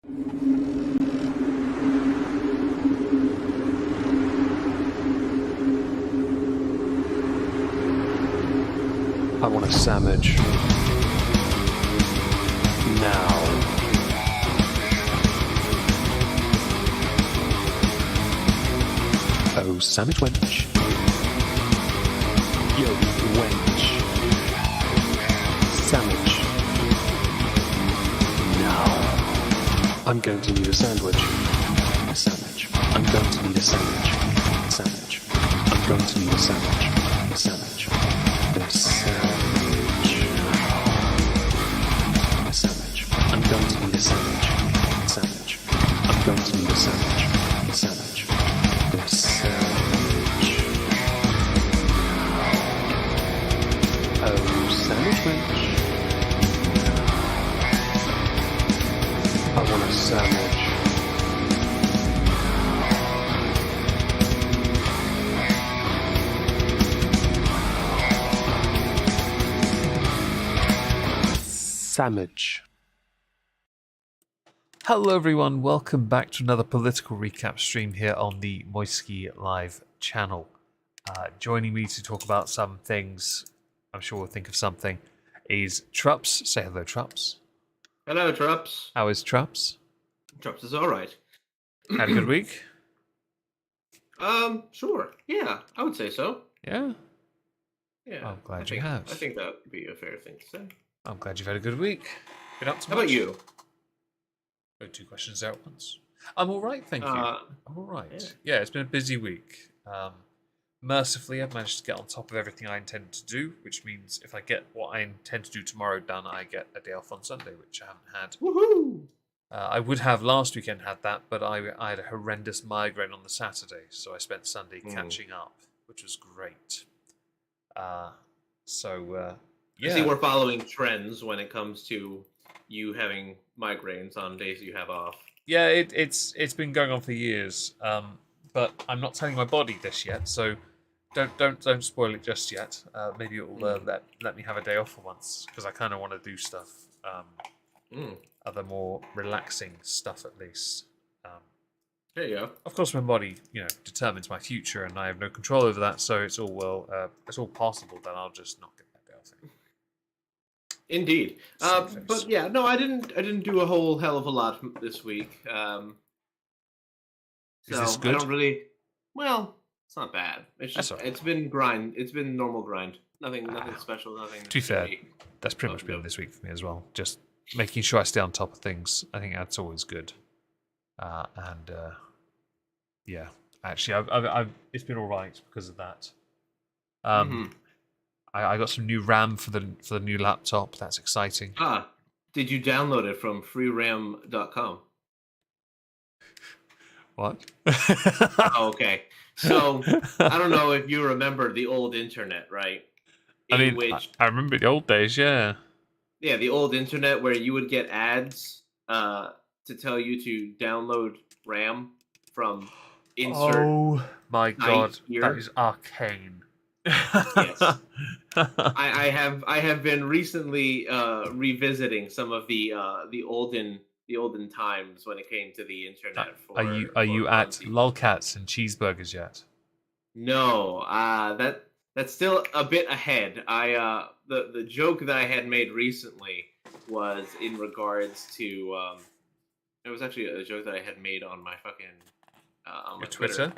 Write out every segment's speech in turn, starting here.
I want a sandwich. Now. Oh, sandwich wench. Yo, wench. Sandwich. Now. I'm going to need a sandwich. A sandwich. I'm going to need a sandwich. Sandwich. I'm going to need a sandwich. A sandwich. A sandwich. A sandwich. I'm going to need a sandwich. Sandwich. I'm going to need a sandwich. A sandwich. A sandwich. Oh, sandwich wench. I want a sandwich. Sandwich. Hello everyone, welcome back to another political recap stream here on the Moisky Live channel. Joining me to talk about some things, I'm sure we'll think of something, is Trups. Say hello, Trups. Hello, Trups. How is Trups? Trups is alright. Had a good week? Sure. Yeah, I would say so. Yeah? Yeah. I'm glad you have. I think that would be a fair thing to say. I'm glad you've had a good week. Been up to How about you? Oh, 2 questions there at once. I'm all right, thank you. I'm all right. Yeah, it's been a busy week. Mercifully, I've managed to get on top of everything I intend to do, which means if I get what I intend to do tomorrow done, I get a day off on Sunday, which I haven't had. Woohoo! I would have last weekend had that, but I had a horrendous migraine on the Saturday, so I spent Sunday catching up, which was great. Yeah. I see we're following trends when it comes to you having migraines on days you have off. Yeah, it's been going on for years, but I'm not telling my body this yet, so don't spoil it just yet. Maybe it will let me have a day off for once, because I kind of want to do stuff, other more relaxing stuff at least. There you go. Of course, my body, determines my future, and I have no control over that. So it's all possible that I'll just not get that day off. Indeed. But yeah, no, I didn't do a whole hell of a lot this week. Is this good? I don't really. Well, it's not bad. It's been grind. It's been normal grind. Nothing special. Nothing. To be fair, that's pretty much been this week for me as well. Just making sure I stay on top of things. I think that's always good. Yeah, actually, I've it's been all right because of that. I got some new RAM for the new laptop. That's exciting. Did you download it from freeram.com? What? Okay. So, I don't know if you remember the old internet, right? I remember the old days, yeah. Yeah, the old internet where you would get ads to tell you to download RAM from insert. Oh my god, here. that is arcane. Yes. I have been recently revisiting some of the olden times when it came to the internet. Are you at lolcats and cheeseburgers yet? No, that's still a bit ahead. The joke that I had made recently was in regards to it was actually a joke that I had made on my fucking on my Twitter.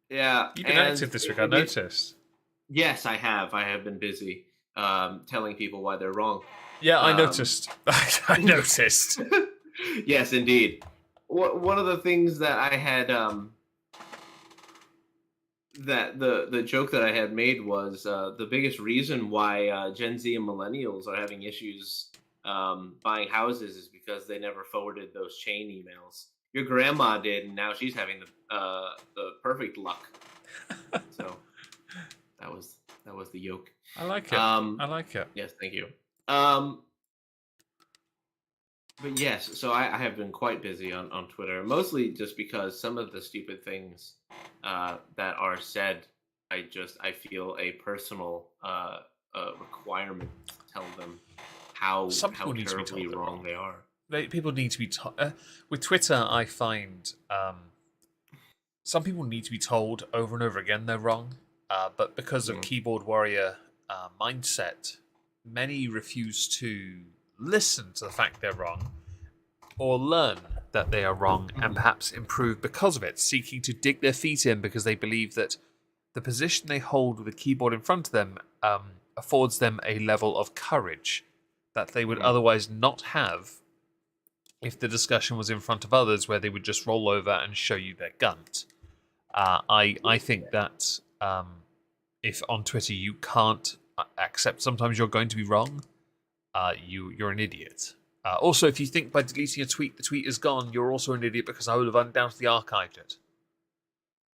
Yeah, you've been active this week. I noticed. Yes, I have. I have been busy telling people why they're wrong. Yeah, I noticed. I noticed. Yes, indeed. One of the things that I had, that the joke that I had made was the biggest reason why Gen Z and millennials are having issues buying houses is because they never forwarded those chain emails. Your grandma did, and now she's having the perfect luck. So that was the yoke. I like it. I like it. Yes, thank you. But yes, so I have been quite busy on Twitter, mostly just because some of the stupid things that are said, I feel a personal requirement to tell them how terribly wrong they are. people need to be with Twitter. I find some people need to be told over and over again they're wrong, but because of Mm. keyboard warrior mindset, many refuse to listen to the fact they're wrong or learn that they are wrong and Mhm. perhaps improve because of it, seeking to dig their feet in because they believe that the position they hold with a keyboard in front of them affords them a level of courage that they would Mhm. otherwise not have if the discussion was in front of others where they would just roll over and show you their gunt. I think that if on Twitter you can't accept sometimes you're going to be wrong, you're an idiot. Also, if you think by deleting a tweet the tweet is gone, you're also an idiot because I would have undoubtedly archived it.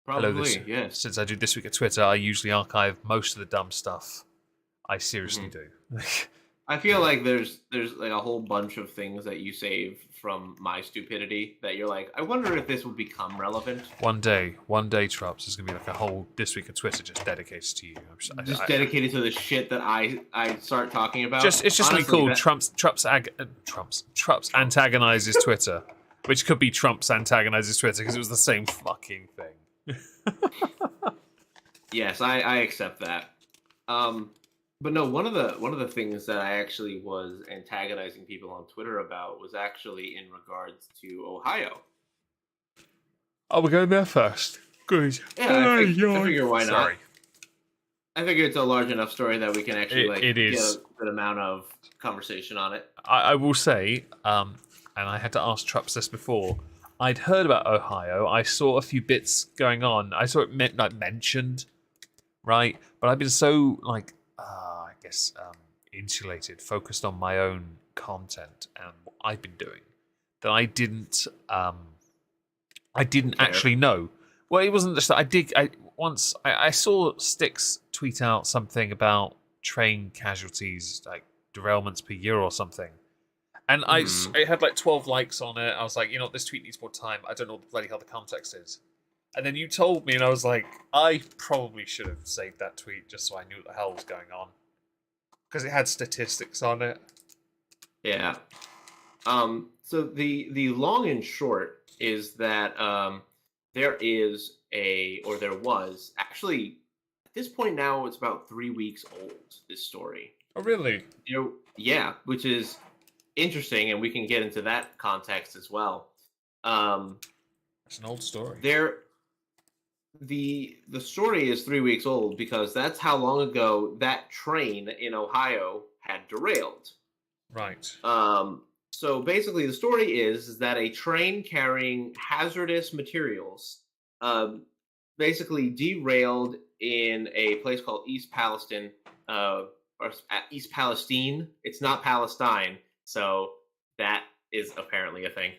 Hello, this Probably, yes. since I do this week at Twitter, I usually archive most of the dumb stuff. I seriously Mhm. do. I feel like there's like a whole bunch of things that you save from my stupidity that you're like, I wonder if this will become relevant. One day, Trups is gonna be like a whole this week at Twitter just dedicated to you. Just dedicated to the shit that I start talking about. It's just gonna be Honestly, called that Trump's antagonizes Twitter, which could be Trump's antagonizes Twitter because it was the same fucking thing. yes, I accept that. Um, but no, one of the things that I actually was antagonizing people on Twitter about was actually in regards to Ohio. Oh, we're going there first. Good. Yeah, I Yawn. figure why not. Sorry. I figure it's a large enough story that we can actually It get is. a good amount of conversation on it. I will say, and I had to ask Trups this before. I'd heard about Ohio. I saw a few bits going on. I saw it mentioned, right? But I've been so I guess insulated, focused on my own content and what I've been doing that I didn't Care. actually know. Well, it wasn't just that I saw Styx tweet out something about train casualties, like derailments per year or something. And Hmm. it had like 12 likes on it. I was like, this tweet needs more time. I don't know what the bloody hell the context is. And then you told me, and I was like, I probably should have saved that tweet just so I knew what the hell was going on. Because it had statistics on it. Yeah. So the long and short is that there is or there was actually at this point now it's about 3 weeks old. This story. Oh, really? Yeah, which is interesting, and we can get into that context as well. Um, It's an old story. there the story is 3 weeks old because that's how long ago that train in Ohio had derailed. Right. So basically, the story is that a train carrying hazardous materials um, basically derailed in a place called East Palestine, or East Palestine. It's not Palestine, so that is apparently a thing.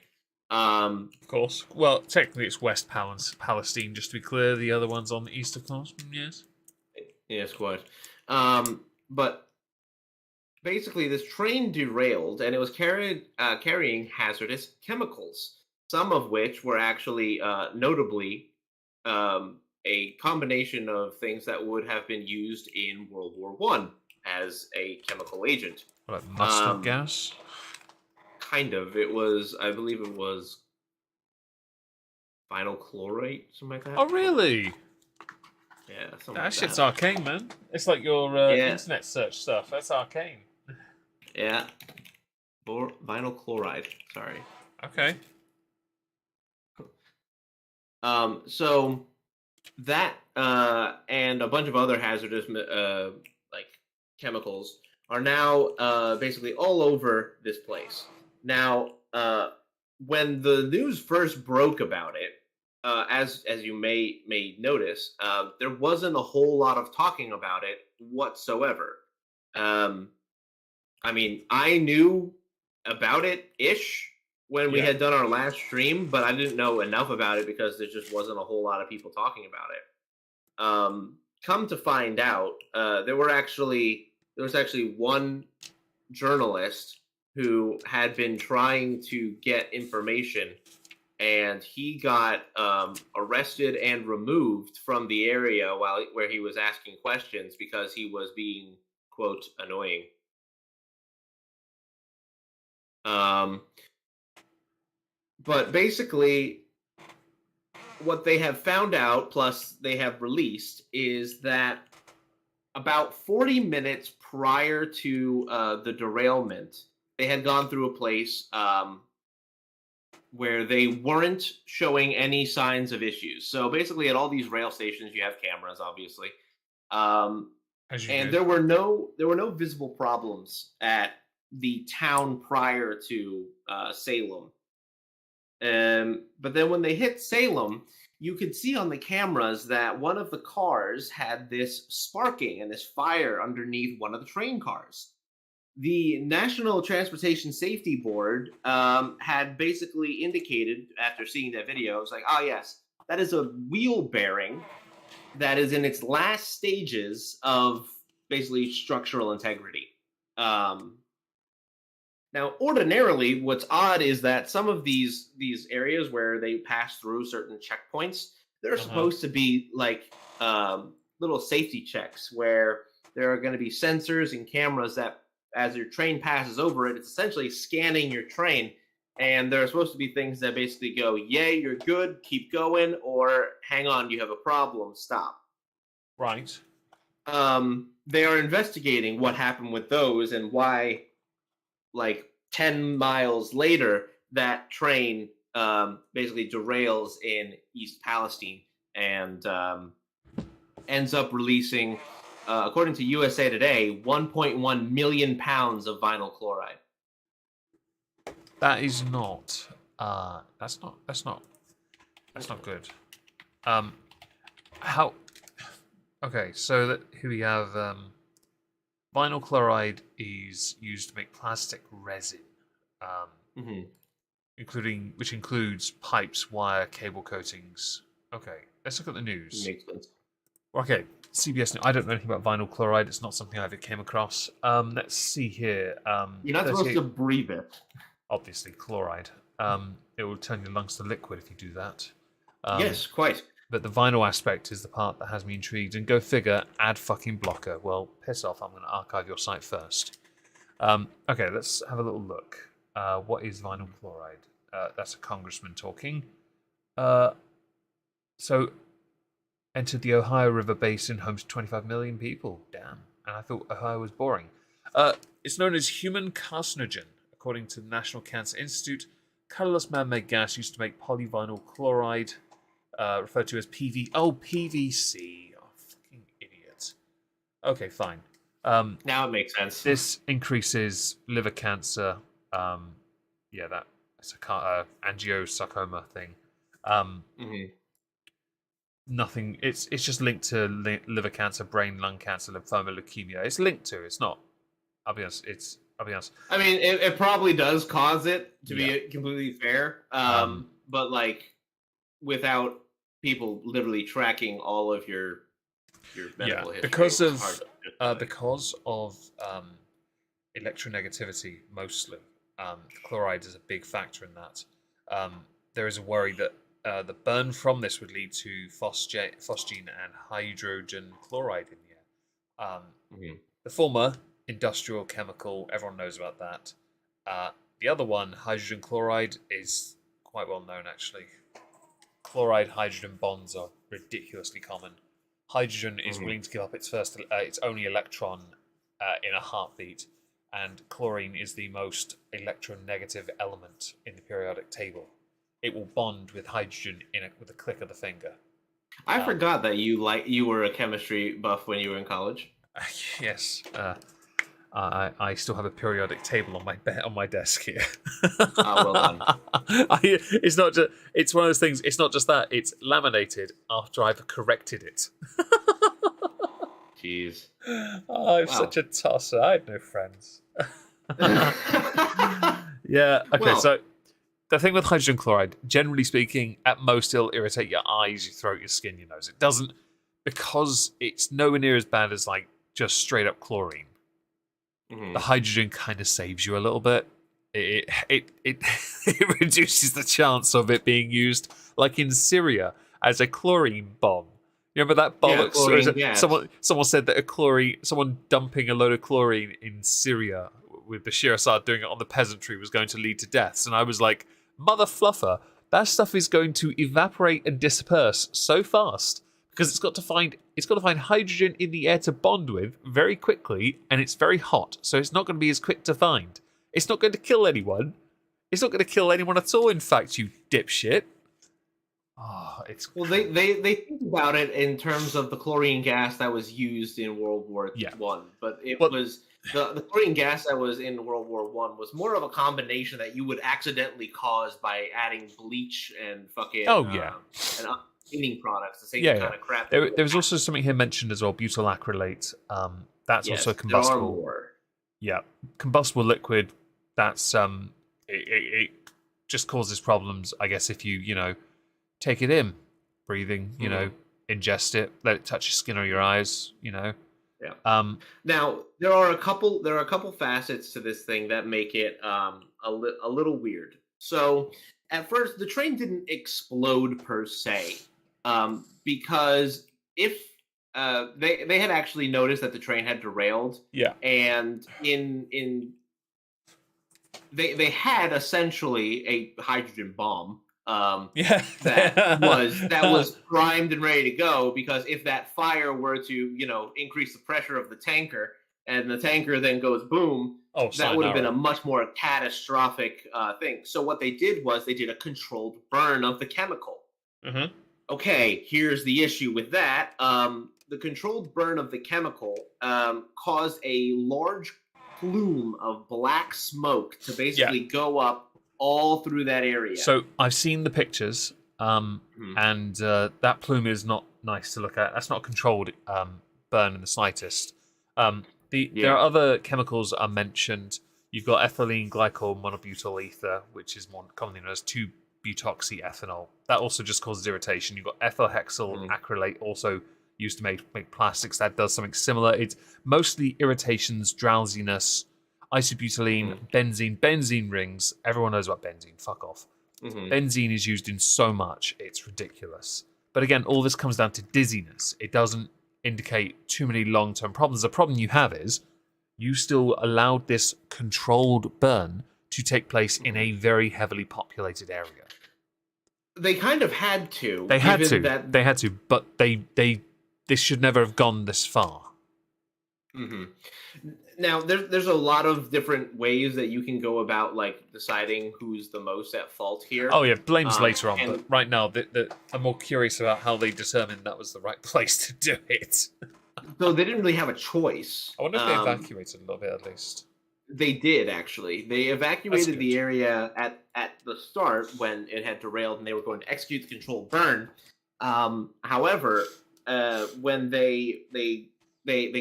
Um, Of course. Well, technically it's West Palestine, just to be clear. The other one's on the east, of course. Yes. yes, quite. But basically, this train derailed, and it was carrying hazardous chemicals, some of which were actually notably a combination of things that would have been used in World War One as a chemical agent. Like mustard Um, gas. kind of. It was, I believe, it was vinyl chloride, something like that. Oh, really? Yeah, something That like shit's that. arcane, man. It's like your Yeah, internet search stuff. That's arcane. yeah. Vinyl chloride. Sorry. Okay. So that and a bunch of other hazardous like chemicals are now basically all over this place. Now, when the news first broke about it, as you may notice, there wasn't a whole lot of talking about it whatsoever. Um, I mean, I knew about it ish when we Yeah. had done our last stream, but I didn't know enough about it because there just wasn't a whole lot of people talking about it. Come to find out, there was actually one journalist who had been trying to get information, and he got arrested and removed from the area where he was asking questions because he was being quote annoying. Um, But basically, what they have found out, plus they have released, is that about 40 minutes prior to the derailment, they had gone through a place where they weren't showing any signs of issues. So basically, at all these rail stations, you have cameras, obviously, um, As you and do. there were no visible problems at the town prior to Salem. But then when they hit Salem, you could see on the cameras that one of the cars had this sparking and this fire underneath one of the train cars. The National Transportation Safety Board had basically indicated after seeing that video, it was like, oh, yes, that is a wheel bearing that is in its last stages of basically structural integrity. Um, Now, ordinarily, what's odd is that some of these areas where they pass through certain checkpoints, they're Uh-huh. supposed to be like little safety checks where there are going to be sensors and cameras that, as your train passes over it, it's essentially scanning your train. And there are supposed to be things that basically go, "Yay, you're good, keep going," or "Hang on, you have a problem, stop." Right. They are investigating what happened with those and why, like 10 miles later, that train basically derails in East Palestine and ends up releasing, according to USA Today, 1.1 million pounds of vinyl chloride. That is not. That's not. That's not. That's not good. Um. How? Okay. So that here we have. Vinyl chloride is used to make plastic resin. Um. Mm-hmm. Which includes pipes, wire, cable coatings. Okay. Let's look at the news. Makes sense. Okay. CBS News. I don't know anything about vinyl chloride. It's not something I ever came across. Let's see here. You're not supposed 38. to breathe it. Obviously chloride. It will turn your lungs to liquid if you do that. Yes, quite. But the vinyl aspect is the part that has me intrigued. And go figure, add fucking blocker. Well, piss off. I'm going to archive your site first. Okay, let's have a little look. What is vinyl chloride? That's a congressman talking. So, entered the Ohio River Basin, home to 25 million people. Damn. And I thought Ohio was boring. It's known as human carcinogen, according to the National Cancer Institute. Colorless man-made gas used to make polyvinyl chloride, referred to as PV. Oh, PVC. Oh, fucking idiot. Okay, fine. Now it makes sense. This increases liver cancer. Yeah, that's a angiosarcoma thing. Mm-hmm. Nothing. It's just linked to liver cancer, brain, lung cancer, lymphoma, leukemia. It's linked to. It's not. I'll be honest. I'll be honest. I mean, it probably does cause it, to Yeah. be completely fair. But like, without people literally tracking all of your medical history, because it's of hard to justify. because of electronegativity mostly. Chloride is a big factor in that. There is a worry that the burn from this would lead to phosgene and hydrogen chloride in the air. Mhm. The former, industrial chemical, everyone knows about that. The other one, hydrogen chloride, is quite well known actually. Chloride hydrogen bonds are ridiculously common. Hydrogen is willing to give up its only electron in a heartbeat, and chlorine is the most electronegative element in the periodic table. It will bond with hydrogen with a click of the finger. I forgot that you were a chemistry buff when you were in college. Yes, I still have a periodic table on my desk here. Well done. It's not just. It's one of those things. It's not just that. It's laminated after I've corrected it. Jeez. Oh, I'm such a tosser. I had no friends. Yeah. Okay. Well. So the thing with hydrogen chloride, generally speaking, at most it'll irritate your eyes, your throat, your skin, your nose. It doesn't, because it's nowhere near as bad as like just straight up chlorine. The hydrogen kind of saves you a little bit. It it reduces the chance of it being used, like in Syria, as a chlorine bomb. You remember that bollocks? Yeah, someone said that someone dumping a load of chlorine in Syria with Bashir Assad doing it on the peasantry was going to lead to deaths, and I was like, Mother fluffer, that stuff is going to evaporate and disperse so fast because it's got to find hydrogen in the air to bond with very quickly, and it's very hot, so it's not going to be as quick to find. It's not going to kill anyone. It's not going to kill anyone at all, in fact, you dipshit. Oh, it's... Well, they think about it in terms of the chlorine gas that was used in World War One, but it was the chlorine gas that was in World War One was more of a combination that you would accidentally cause by adding bleach and fucking and cleaning products, the same kind of crap. There was also something here mentioned as well, butyl acrylate. That's also combustible. Yeah, combustible liquid. That's it just causes problems, I guess, if you take it in, breathing, ingest it, let it touch your skin or your eyes, Yeah. Now there are a couple facets to this thing that make it a little weird. So at first, the train didn't explode per se, because if they had actually noticed that the train had derailed, and they had essentially a hydrogen bomb. That was primed and ready to go, because if that fire were to increase the pressure of the tanker and the tanker then goes boom, that would have been a much more catastrophic thing. So what they did was they did a controlled burn of the chemical. Okay, here's the issue with that. The controlled burn of the chemical caused a large plume of black smoke to basically go up all through that area. So I've seen the pictures, and that plume is not nice to look at. That's not a controlled burn in the slightest. There are other chemicals are mentioned. You've got ethylene glycol monobutyl ether, which is more commonly known as 2-butoxyethanol. That also just causes irritation. You've got ethyl hexyl acrylate, also used to make plastics. That does something similar. It's mostly irritations, drowsiness, isobutylene, benzene rings. Everyone knows about benzene. Fuck off. Benzene is used in so much, it's ridiculous. But again, all this comes down to dizziness. It doesn't indicate too many long-term problems. The problem you have is you still allowed this controlled burn to take place in a very heavily populated area. They kind of had to. They had to, but this should never have gone this far. Now, there's a lot of different ways that you can go about deciding who's the most at fault here. Oh yeah, blame's later on, but right now I'm more curious about how they determined that was the right place to do it. So they didn't really have a choice. I wonder if they evacuated a little bit at least. They did, actually. They evacuated the area at the start when it had derailed and they were going to execute the controlled burn. However, when they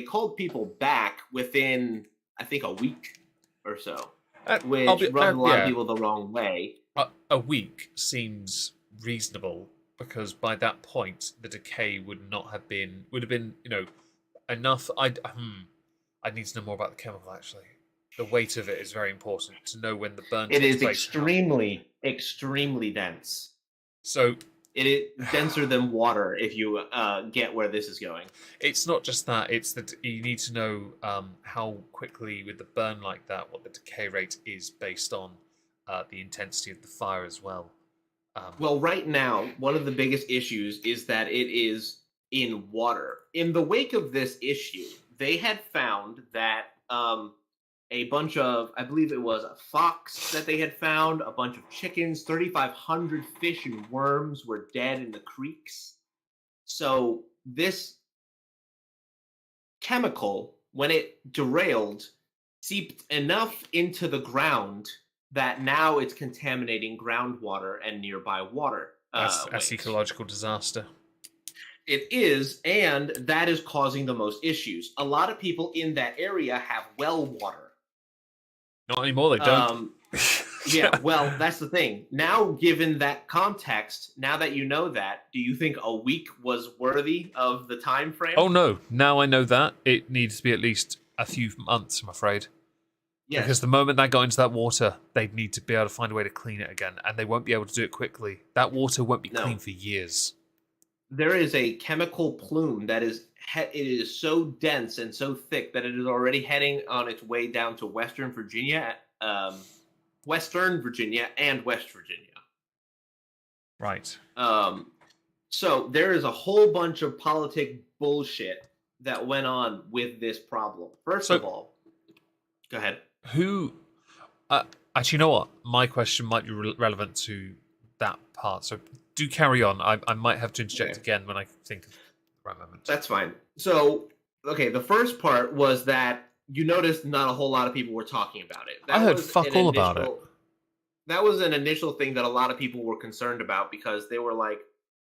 called people back within, I think, a week or so, which rubbed a lot of people the wrong way. A week seems reasonable, because by that point the decay would have been enough. I'd need to know more about the chemical, actually. The weight of it is very important to know when the burn takes place. It is extremely dense. So it is denser than water, if you get where this is going. It's not just that, it's that you need to know how quickly, with the burn like that, what the decay rate is based on the intensity of the fire as well. Well, right now, one of the biggest issues is that it is in water. In the wake of this issue, they had found that a bunch of, I believe it was a fox that they had found, a bunch of chickens, 3,500 fish and worms were dead in the creeks. So this chemical, when it derailed, seeped enough into the ground that now it's contaminating groundwater and nearby water. That's ecological disaster. It is, and that is causing the most issues. A lot of people in that area have well water. Not anymore, they don't. Yeah, well, that's the thing. Now, given that context, now that you know that, do you think a week was worthy of the time frame? Oh, no. Now I know that. It needs to be at least a few months, I'm afraid. Yes. Because the moment that got into that water, they'd need to be able to find a way to clean it again, and they won't be able to do it quickly. That water won't be clean for years. There is a chemical plume that is it is so dense and so thick that it is already heading on its way down to Western Virginia Western Virginia and West Virginia. Right. So there is a whole bunch of politic bullshit that went on with this problem. First of all, go ahead. Who? Actually, you know what? My question might be relevant to that part. So do carry on. I might have to interject again when I think of the right moment. That's fine. So, okay, the first part was that you noticed not a whole lot of people were talking about it. I heard fuck all about it. That was an initial thing that a lot of people were concerned about because they were like,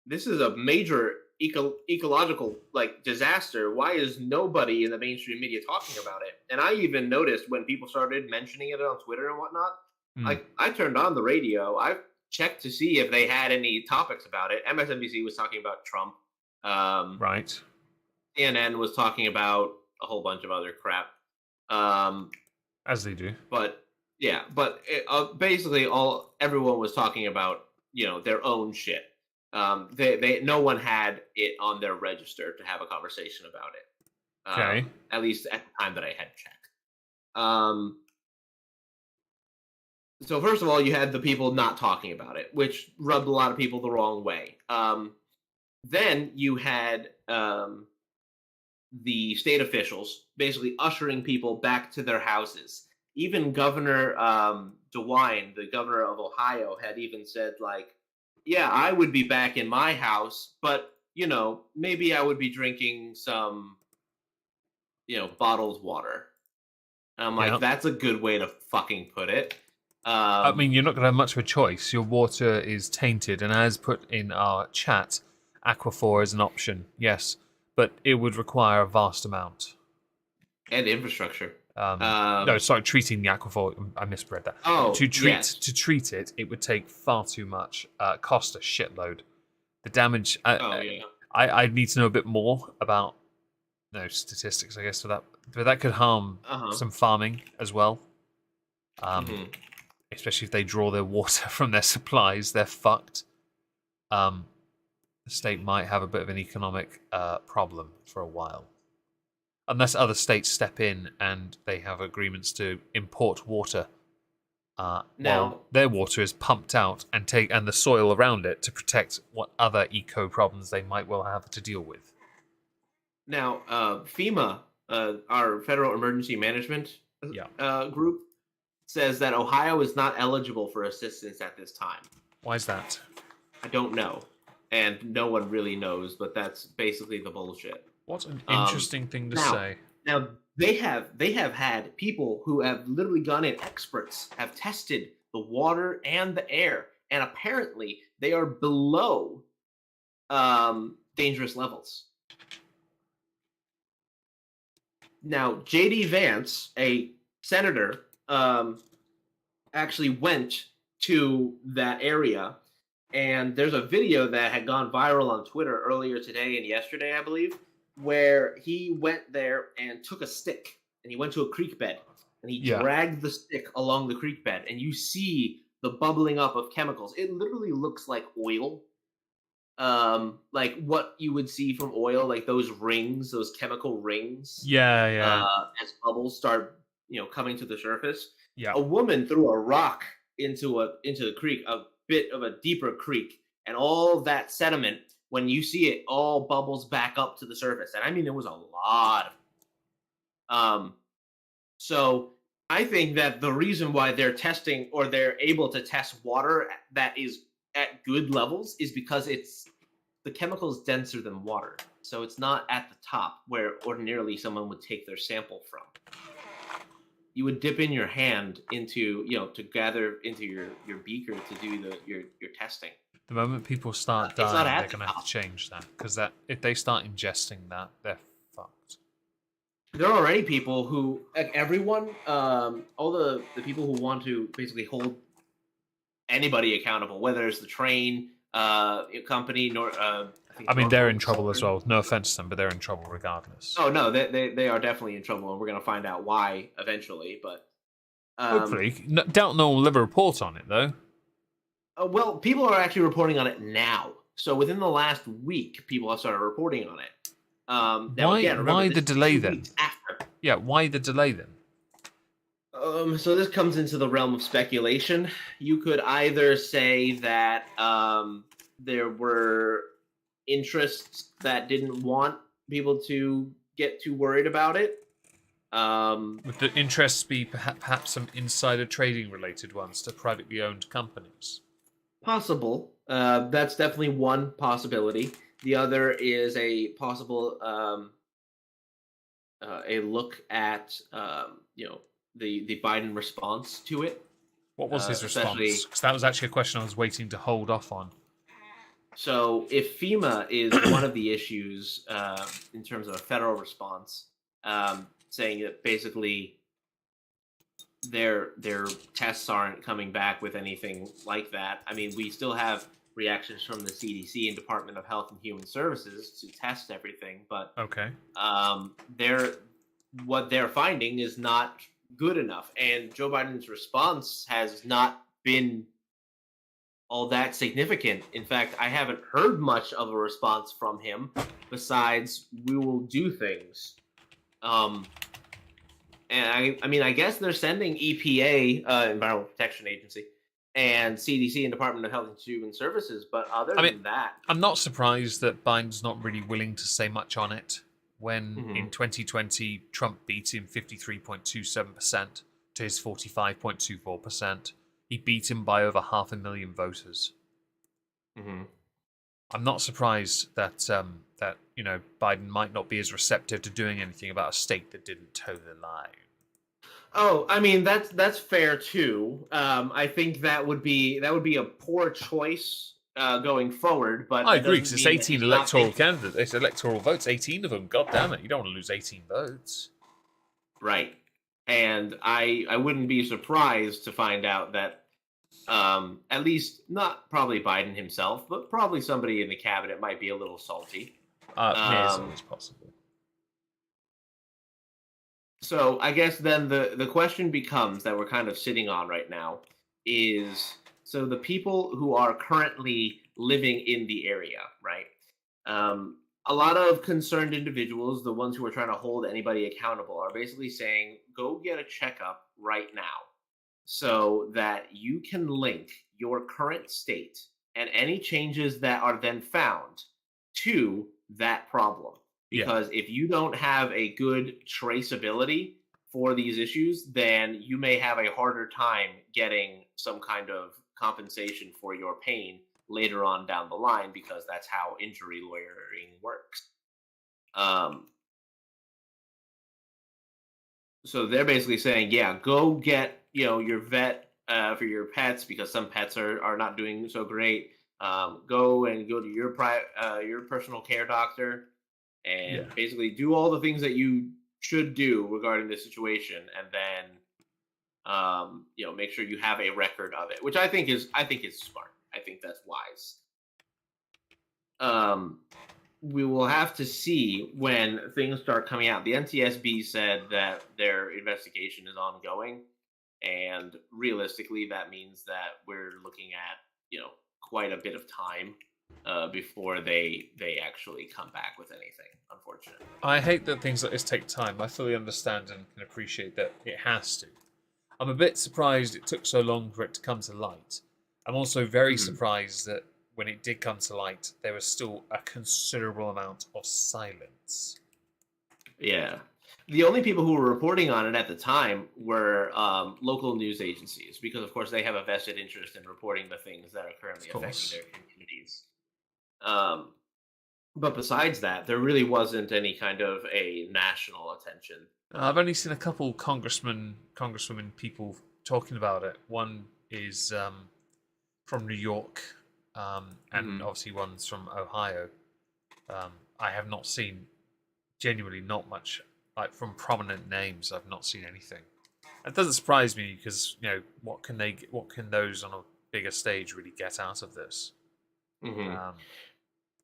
this is a major ecological like disaster. Why is nobody in the mainstream media talking about it? And I even noticed when people started mentioning it on Twitter and whatnot, like I turned on the radio, I checked to see if they had any topics about it. MSNBC was talking about Trump. Right. CNN was talking about a whole bunch of other crap. As they do. But yeah, but basically everyone was talking about, their own shit. No one had it on their register to have a conversation about it. Okay. At least at the time that I had checked. So first of all, you had the people not talking about it, which rubbed a lot of people the wrong way. Then you had the state officials basically ushering people back to their houses. Even Governor DeWine, the governor of Ohio, had even said, like, yeah, I would be back in my house, but, maybe I would be drinking some, bottled water. And I'm like, that's a good way to fucking put it. I mean, you're not going to have much of a choice. Your water is tainted, and as put in our chat, Aquaphor is an option, yes, but it would require a vast amount. And infrastructure. No, sorry, treating the aquifer. I misread that. Oh, to treat it, it would take far too much. Cost a shitload. The damage. I need to know a bit more about statistics, I guess, for that. But that could harm some farming as well. Especially if they draw their water from their supplies, they're fucked. The state might have a bit of an economic problem for a while. Unless other states step in and they have agreements to import water, while their water is pumped out and the soil around it to protect what other eco problems they might well have to deal with. Now, FEMA, our Federal Emergency Management group, says that Ohio is not eligible for assistance at this time. Why is that? I don't know, and no one really knows, but that's basically the bullshit. What an interesting thing to say. Now, they have had people who have literally gone in, experts have tested the water and the air, and apparently they are below dangerous levels. Now, J.D. Vance, a senator, actually went to that area, and there's a video that had gone viral on Twitter earlier today and yesterday, I believe, where he went there and took a stick and he went to a creek bed and he dragged the stick along the creek bed, and you see the bubbling up of chemicals. It literally looks like oil, like what you would see from oil, like those rings, those chemical rings. As bubbles start, coming to the surface. Yeah. A woman threw a rock into the creek, a bit of a deeper creek, and all that sediment, when you see it, all bubbles back up to the surface. And I mean, it was a lot. So I think that the reason why they're testing, or they're able to test water that is at good levels, is because the chemical is denser than water. So it's not at the top where ordinarily someone would take their sample from. You would dip in your hand into, to gather into your beaker to do your testing. The moment people start dying, they're going to have to change that, because if they start ingesting that, they're fucked. There are already people who, like everyone, all the people who want to basically hold anybody accountable, whether it's the train company, I mean, they're in trouble as well. No offense to them, but they're in trouble regardless. Oh no, they are definitely in trouble, and we're going to find out why eventually. But hopefully, doubt no one will ever report on it though. Well, people are actually reporting on it now. So within the last week, people have started reporting on it. Why the delay then? Yeah, why the delay then? So this comes into the realm of speculation. You could either say that there were interests that didn't want people to get too worried about it. Would the interests be perhaps some insider trading related ones to privately owned companies? Possible. That's definitely one possibility. The other is a possible a look at the Biden response to it, What was his response? especially. Because that was actually a question I was waiting to hold off on. So if FEMA is one of the issues in terms of a federal response, saying that basically their tests aren't coming back with anything like that. I mean, we still have reactions from the CDC and Department of Health and Human Services to test everything, but Okay. they're what they're finding is not good enough, and Joe Biden's response has not been all that significant. In fact, I haven't heard much of a response from him besides "we will do things." Um, and I mean, I guess they're sending EPA, Environmental Protection Agency, and CDC and Department of Health and Human Services, but other I mean, than that, I'm not surprised that Biden's not really willing to say much on it when in mhm, 2020 Trump beat him 53.27% to his 45.24%. He beat him by over 500,000 voters. mhm. I'm not surprised that Biden might not be as receptive to doing anything about a state that didn't toe the line. Oh, I mean that's fair too. I think that would be a poor choice going forward, but I that agree because doesn't it's mean that 18 he's not electoral thinking. candidates. It's electoral votes, 18 of them. God damn it, you don't want to lose 18 votes. Right. And I wouldn't be surprised to find out that at least not probably Biden himself, but probably somebody in the cabinet might be a little salty. Yeah, it's Um, always possible. so I guess then the question becomes that we're kind of sitting on right now is, so the people who are currently living in the area, right? A lot of concerned individuals, the ones who are trying to hold anybody accountable, are basically saying, go get a checkup right now so that you can link your current state and any changes that are then found to that problem. Yeah. Because if you don't have a good traceability for these issues, then you may have a harder time getting some kind of compensation for your pain later on down the line, because that's how injury lawyering works. Um, so they're basically saying, yeah, go get your vet for your pets, because some pets are not doing so great. Go to your personal care doctor, and Yeah. basically do all the things that you should do regarding the situation, and then make sure you have a record of it, which I think is smart. I think that's wise. Um, we will have to see when things start coming out. The NTSB said that their investigation is ongoing, and realistically, that means that we're looking at quite a bit of time before they actually come back with anything. Unfortunately. I hate that things like this take time. I fully understand and can appreciate that it has to. I'm a bit surprised it took so long for it to come to light. I'm also very Mhm. surprised that when it did come to light, there was still a considerable amount of silence. Yeah. The only people who were reporting on it at the time were local news agencies, because, of course, they have a vested interest in reporting the things that are Of currently affecting course. their communities. Um, but besides that, there really wasn't any kind of a national attention. I've only seen a couple congresswomen people talking about it. One is from New York, and Mhm. obviously one's from Ohio. I have not seen genuinely not much like from prominent names. I've not seen anything. It doesn't surprise me because what can those on a bigger stage really get out of this? Mhm. Um,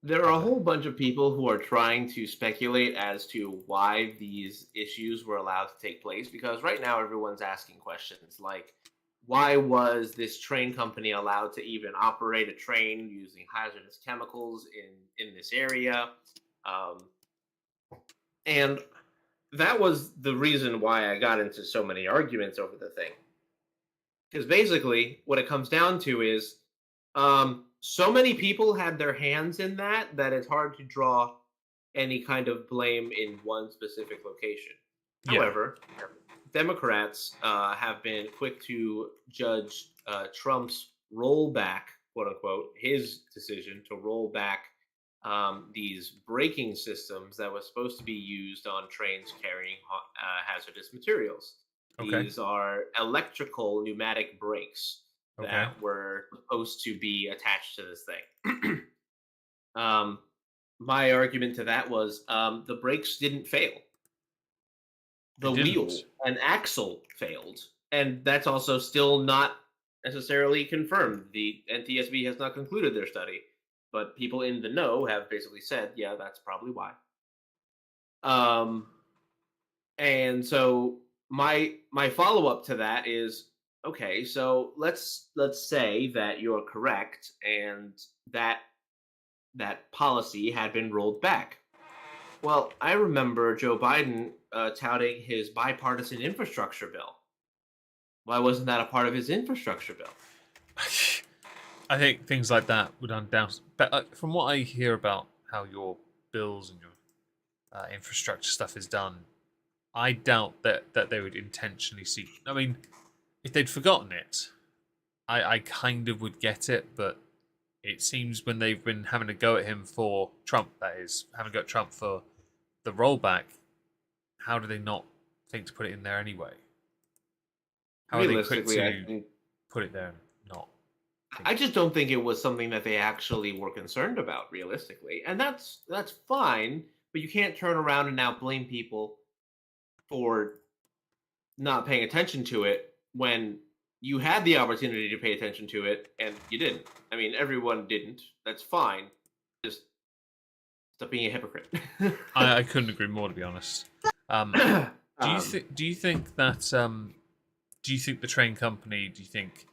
There are a other whole bunch of people who are trying to speculate as to why these issues were allowed to take place, because right now everyone's asking questions like, why was this train company allowed to even operate a train using hazardous chemicals in this area? Um, and that was the reason why I got into so many arguments over the thing. Because basically, what it comes down to is, so many people had their hands in that it's hard to draw any kind of blame in one specific location. Yeah. However, Democrats have been quick to judge Trump's rollback, quote unquote, his decision to roll back these braking systems that was supposed to be used on trains carrying hazardous materials. Okay. These are electrical pneumatic brakes Okay. that were supposed to be attached to this thing. um, my argument to that was the brakes didn't fail. They The wheel didn't. and axle failed, and that's also still not necessarily confirmed. The NTSB has not concluded their study, but people in the know have basically said, yeah, that's probably why. Um, and so my follow up to that is, okay, so let's say that you're correct and that policy had been rolled back. Well, I remember Joe Biden touting his bipartisan infrastructure bill. Why wasn't that a part of his infrastructure bill? I think things like that would undoubtedly. But from what I hear about how your bills and your infrastructure stuff is done, I doubt that they would intentionally seek. I mean, if they'd forgotten it, I kind of would get it, but it seems when they've been having a go at him for Trump, that is, having a go at Trump for the rollback, how do they not think to put it in there anyway? How are they quick Realistically, to put it there and not? I just don't think it was something that they actually were concerned about. Realistically, and that's fine. But you can't turn around and now blame people for not paying attention to it when you had the opportunity to pay attention to it and you didn't. I mean, everyone didn't. That's fine. Just stop being a hypocrite. I couldn't agree more, to be honest. Do you think that do you think the train company? Do you think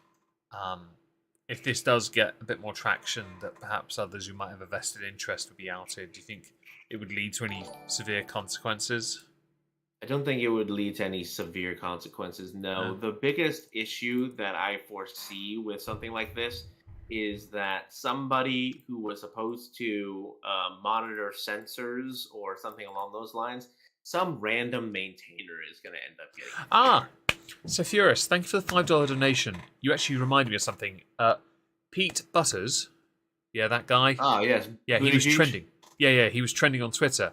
if this does get a bit more traction, that perhaps others who might have a vested interest would be outed? Do you think it would lead to any severe consequences? I don't think it would lead to any severe consequences. No, No. the biggest issue that I foresee with something like this is that somebody who was supposed to monitor sensors or something along those lines, some random maintainer is going to end up getting Ah, Sephirus, thank you for the $5 donation. You actually reminded me of something. Pete Butters, yeah, that guy. Ah, yes. Yeah, he Booty was Geek? trending. Yeah, he was trending on Twitter.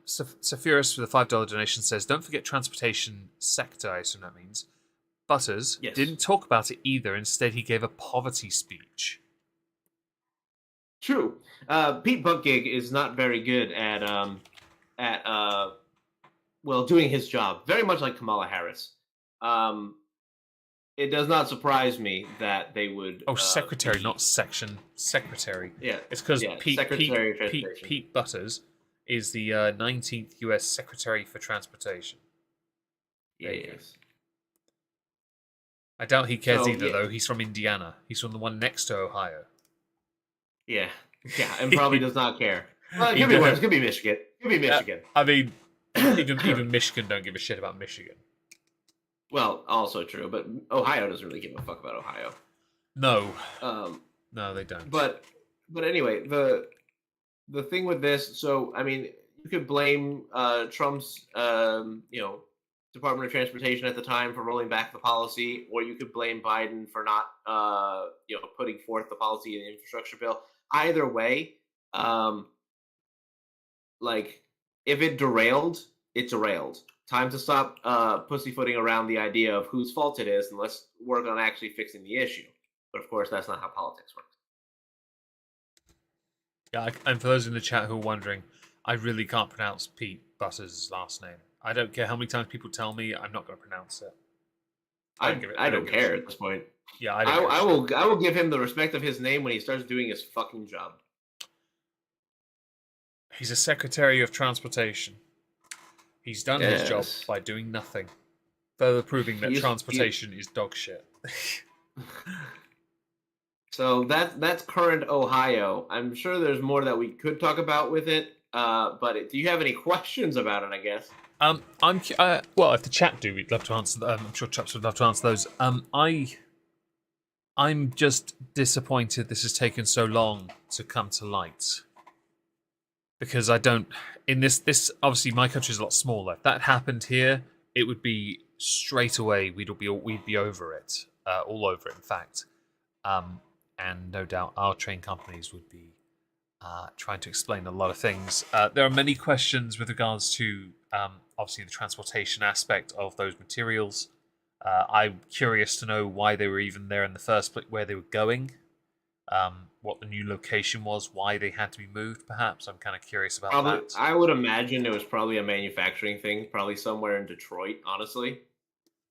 Sephirus for the $5 donation says, "Don't forget transportation sector." I assume that means Butters Yes. didn't talk about it either. Instead, he gave a poverty speech. True. Pete Buttigieg is not very good at well, doing his job. Very much like Kamala Harris. It does not surprise me that they would. Oh, secretary, not section. Secretary. Yeah, It's because yeah, Pete, Secretary of Pete, Pete, Transportation. Pete Butters is the 19th U.S. Secretary for Transportation. Yeah, There you go. yes. I doubt he cares So, either, yeah. though. He's from Indiana. He's from the one next to Ohio. Yeah, and probably does not care. Well, it He could be worse. does- It could be Michigan. It could be Michigan. I mean, even Michigan don't give a shit about Michigan. Well, also true, but Ohio doesn't really give a fuck about Ohio. No, Um, no, they don't. but anyway, the thing with this, so I mean, you could blame Trump's Department of Transportation at the time for rolling back the policy, or you could blame Biden for not putting forth the policy in the infrastructure bill. Either way, like if it derailed, it derailed. Time to stop pussyfooting around the idea of whose fault it is, and let's work on actually fixing the issue. But of course, that's not how politics works. Yeah, and for those in the chat who are wondering, I really can't pronounce Pete Butters' last name. I don't care how many times people tell me, I'm not going to pronounce it. I don't give a care shit. at this point. Yeah, I don't give a I shit. will give him the respect of his name when he starts doing his fucking job. He's a Secretary of Transportation. He's done his job Yes. by doing nothing, further proving that He's- transportation is dog shit. So that's current Ohio. I'm sure there's more that we could talk about with it. But do you have any questions about it? I guess. Well, if the chat do, we'd love to answer. I'm sure chaps would love to answer those. I'm just disappointed this has taken so long to come to light. Because I don't. In this obviously my country is a lot smaller. If that happened here, it would be straight away. We'd be over it, all over it. In fact, and no doubt our train companies would be trying to explain a lot of things. There are many questions with regards to obviously the transportation aspect of those materials. I'm curious to know why they were even there in the first place, where they were going, what the new location was, why they had to be moved. Perhaps I'm kind of curious about that. I would imagine it was probably a manufacturing thing, probably somewhere in Detroit. Honestly,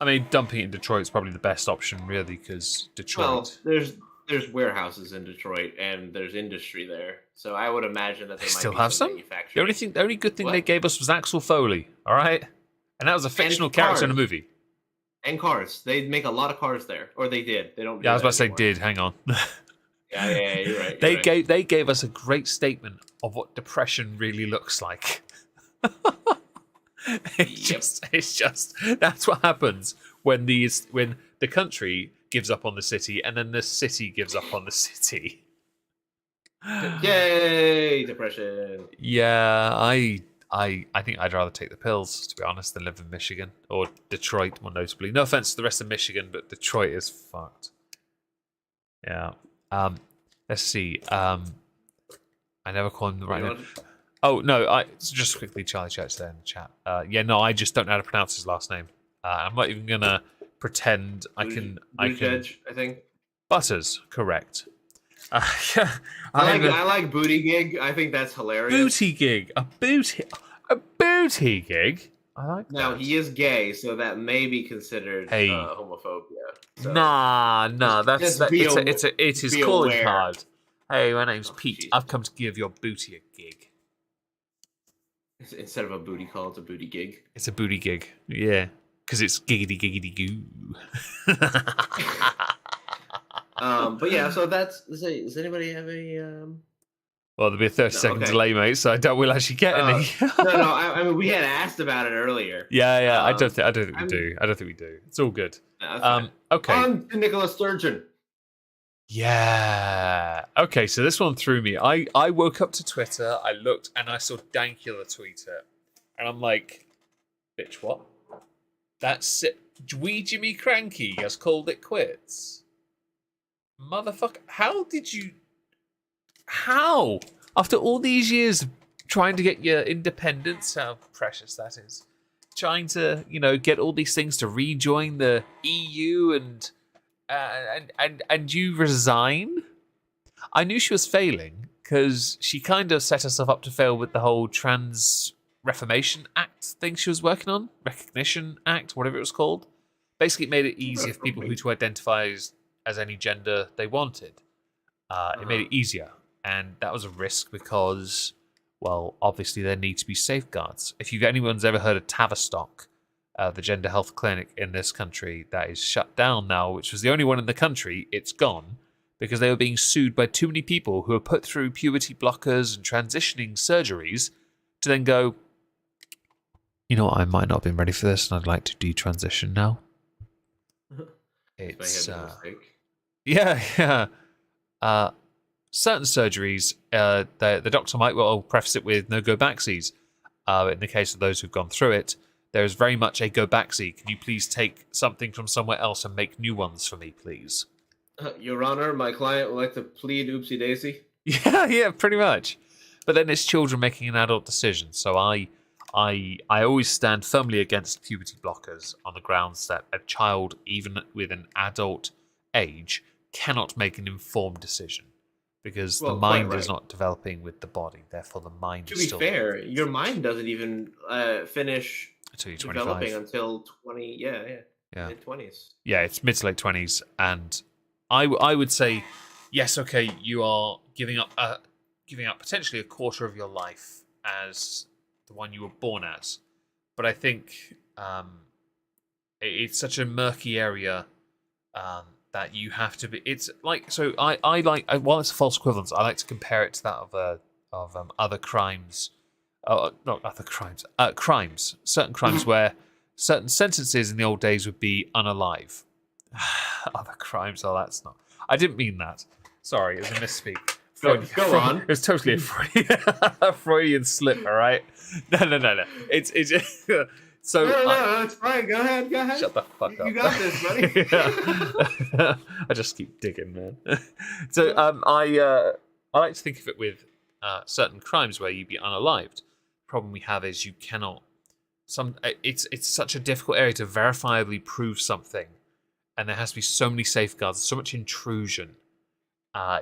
I mean, dumping it in Detroit is probably the best option, really, because Detroit. well, there's warehouses in Detroit and there's industry there, so I would imagine that They there might still be have some some. manufacturing. The only good thing What? they gave us was Axel Foley. All right, and that was a fictional character in a cars. movie. And cars. They make a lot of cars there, or they did. They don't. Do Yeah, I was that about to say anymore. did. Hang on. Yeah, you're right. You're right. They gave us a great statement of what depression really looks like. It's just that's what happens when the country gives up on the city and then the city gives up on the city. Yay, depression. Yeah, I think I'd rather take the pills, to be honest, than live in Michigan or Detroit, more notably. No offense to the rest of Michigan, but Detroit is fucked. Yeah. Let's see. I never call him the right name. Oh no! Just quickly, Charlie Church there in the chat. Yeah, no, I just don't know how to pronounce his last name. I'm not even gonna pretend I can. Buttigieg, I think. Butters, correct. Yeah, I like booty gig. I think that's hilarious. Booty gig, a booty gig. I like that. Now he is gay, so that may be considered homophobia. So. Nah, it is calling aware. card. Hey, my name's Pete. Geez. I've come to give your booty a gig. Instead of a booty call, it's a booty gig. It's a booty gig, yeah, because it's giggity goo. But yeah, so does anybody have a? Well, there'll be a 30-second delay, mate, so I doubt we'll actually get any. no. I mean, we had asked about it earlier. Yeah. I don't think we do. I don't think we do. It's all good. Okay. On to Nicola Sturgeon. Yeah. Okay, so this one threw me. I woke up to Twitter, I looked, and I saw Dankula tweet it. And I'm like, bitch, what? That's it. Jimmy Cranky has called it quits. Motherfucker. How? After all these years of trying to get your independence, how precious that is. Trying to, get all these things to rejoin the EU and you resign? I knew she was failing because she kind of set herself up to fail with the whole Trans Reformation Act thing she was working on. Recognition Act, whatever it was called. Basically, it made it easier for people who to identify as any gender they wanted. It made it easier. And that was a risk because, well, obviously there need to be safeguards. If anyone's ever heard of Tavistock, the gender health clinic in this country, that is shut down now, which was the only one in the country, it's gone because they were being sued by too many people who were put through puberty blockers and transitioning surgeries to then go, you know what, I might not have been ready for this and I'd like to detransition now. It's yeah. Certain surgeries, the doctor might preface it with no go backsies. In the case of those who've gone through it, there is very much a go backsie. Can you please take something from somewhere else and make new ones for me, please? Your Honor, my client would like to plead oopsie daisy. Yeah, pretty much. But then it's children making an adult decision. So I always stand firmly against puberty blockers on the grounds that a child, even with an adult age, cannot make an informed decision. Because the mind is not developing with the body, therefore the mind is still... To be fair, your mind doesn't even finish until you're developing 25. Until 20, mid-20s. Yeah, it's mid to late 20s, and I would say, yes, okay, you are giving up potentially a quarter of your life as the one you were born as, but I think it's such a murky area that you have to be. It's like, so I like, while it's a false equivalence, I like to compare it to that of other crimes not other crimes. Crimes. Certain crimes where certain sentences in the old days would be unalive. Other crimes. Oh, that's not. I didn't mean that. Sorry, it was a misspeak. Go on. It was totally a Freudian slip. All right. No. It's so. No, it's fine. Go ahead. Shut the fuck up. You got this, buddy. Yeah. I just keep digging, man. So I like to think of it with certain crimes where you'd be unalived. The problem we have is you cannot. It's such a difficult area to verifiably prove something, and there has to be so many safeguards, so much intrusion.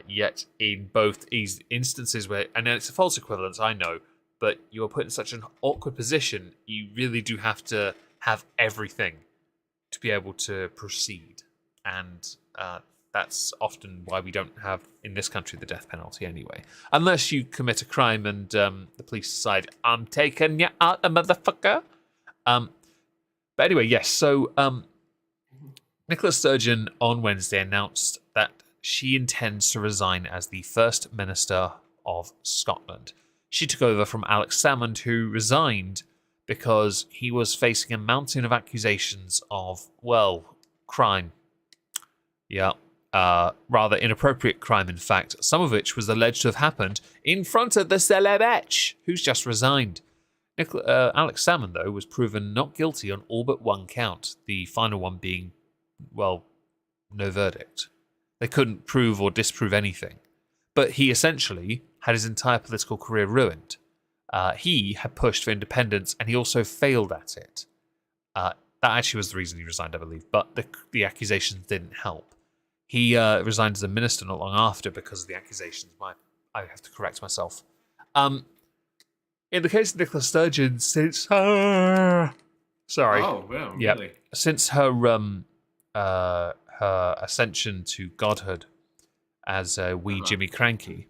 Yet in both instances where, and it's a false equivalence, I know, but you are put in such an awkward position, you really do have to have everything to be able to proceed. And that's often why we don't have, in this country, the death penalty anyway. Unless you commit a crime and the police decide, I'm taking you out, the motherfucker. But anyway, yes, so Nicola Sturgeon on Wednesday announced that she intends to resign as the First Minister of Scotland. She took over from Alex Salmond, who resigned because he was facing a mountain of accusations of, well, crime. Yeah, rather inappropriate crime, in fact, some of which was alleged to have happened in front of the celebech, who's just resigned. Alex Salmond, though, was proven not guilty on all but one count, the final one being, well, no verdict. They couldn't prove or disprove anything. But he essentially had his entire political career ruined. He had pushed for independence, and he also failed at it. That actually was the reason he resigned, I believe, but the accusations didn't help. He resigned as a minister not long after because of the accusations. I have to correct myself. In the case of Nicola Sturgeon, since her... Sorry. Oh, wow, really? Yep. Since her ascension to godhood as wee Jimmy Cranky,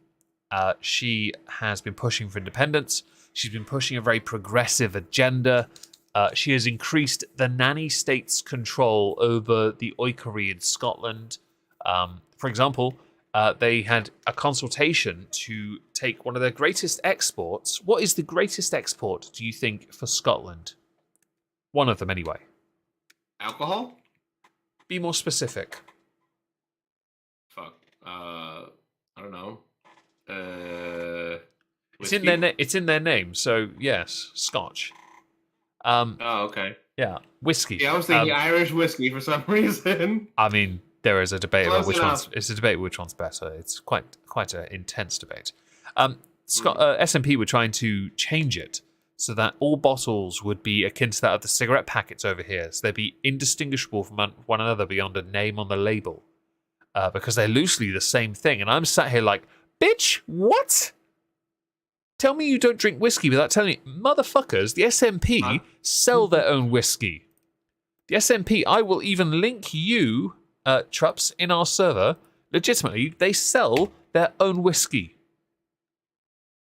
she has been pushing for independence. She's been pushing a very progressive agenda. She has increased the nanny state's control over the oikorie in Scotland. For example, they had a consultation to take one of their greatest exports. What is the greatest export, do you think, for Scotland? One of them, anyway. Alcohol? Be more specific. Fuck. I don't know. It's in their name, so yes, Scotch. Oh, okay. Yeah, whiskey. Yeah, I was thinking Irish whiskey for some reason. I mean, there is a debate about which enough. one's. It's a debate which one's better. It's quite an intense debate. SNP were trying to change it so that all bottles would be akin to that of the cigarette packets over here. So they'd be indistinguishable from one another beyond a name on the label. Because they're loosely the same thing. And I'm sat here like, bitch, what? Tell me you don't drink whiskey without telling me. Motherfuckers, the SNP sell their own whiskey. The SNP, I will even link you, Trups, in our server. Legitimately, they sell their own whiskey.